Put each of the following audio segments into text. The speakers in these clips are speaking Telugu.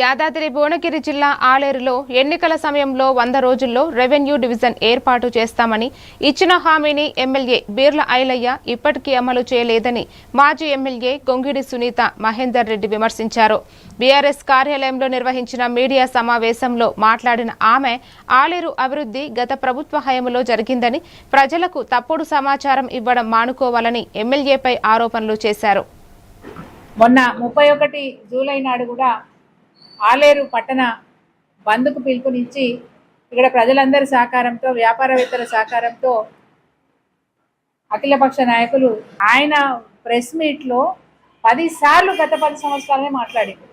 యాదాద్రి భువనగిరి జిల్లా ఆలేరులో ఎన్నికల సమయంలో 100 రోజుల్లో రెవెన్యూ డివిజన్ ఏర్పాటు చేస్తామని ఇచ్చిన హామీని ఎమ్మెల్యే బీర్ల ఐలయ్య ఇప్పటికీ అమలు చేయలేదని మాజీ ఎమ్మెల్యే గొంగిడి సునీత మహేందర్ రెడ్డి విమర్శించారు. బీఆర్ఎస్ కార్యాలయంలో నిర్వహించిన మీడియా సమావేశంలో మాట్లాడిన ఆమె ఆలేరు అభివృద్ధి గత ప్రభుత్వ హయాంలో జరిగిందని, ప్రజలకు తప్పుడు సమాచారం ఇవ్వడం మానుకోవాలని ఎమ్మెల్యేపై ఆరోపణలు చేశారు. మొన్న 31 జూలై నాడు కూడా ఆలేరు పట్టణ బంద్కు పిలుపునిచ్చి ఇక్కడ ప్రజలందరి సహకారంతో, వ్యాపారవేత్తల సహకారంతో అఖిలపక్ష నాయకులు ఆయన ప్రెస్ మీట్లో 10 సార్లు గత 10 సంవత్సరాలనే మాట్లాడింది.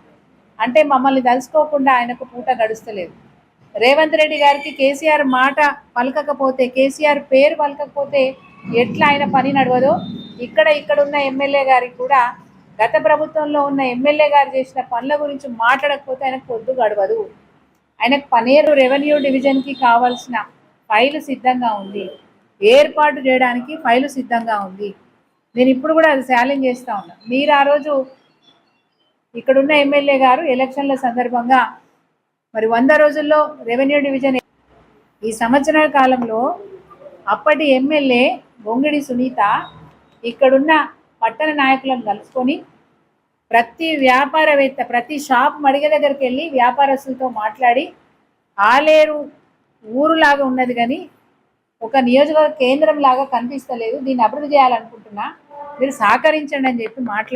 అంటే మమ్మల్ని తలుసుకోకుండా ఆయనకు పూట గడుస్తలేదు. రేవంత్ రెడ్డి గారికి కేసీఆర్ మాట పలకకపోతే, కేసీఆర్ పేరు పలకకపోతే ఎట్లా ఆయన పని నడవదో, ఇక్కడ ఉన్న ఎమ్మెల్యే గారికి కూడా గత ప్రభుత్వంలో ఉన్న ఎమ్మెల్యే గారు చేసిన పనుల గురించి మాట్లాడకపోతే ఆయనకు పొద్దు గడవదు. ఆయనకు పనేరు రెవెన్యూ డివిజన్కి కావాల్సిన ఫైలు సిద్ధంగా ఉంది, ఏర్పాటు చేయడానికి ఫైలు సిద్ధంగా ఉంది. నేను ఇప్పుడు కూడా అది ఛాలెంజ్ చేస్తూ ఉన్నా. మీరు ఆ రోజు ఇక్కడున్న ఎమ్మెల్యే గారు ఎలక్షన్ల సందర్భంగా మరి 100 రోజుల్లో రెవెన్యూ డివిజన్ ఈ సంవత్సరాల కాలంలో అప్పటి ఎమ్మెల్యే గొంగిడి సునీత ఇక్కడున్న పట్టణ నాయకులను కలుసుకొని ప్రతి వ్యాపారవేత్త, ప్రతి షాప్ మడిగ దగ్గరికి వెళ్ళి వ్యాపారస్తులతో మాట్లాడి ఆలేరు ఊరులాగా ఉన్నది కానీ ఒక నియోజకవర్గ కేంద్రం లాగా కనిపిస్తలేదు, దీన్ని అభివృద్ధి చేయాలనుకుంటున్నా, మీరు సహకరించండి అని చెప్పి మాట్లాడి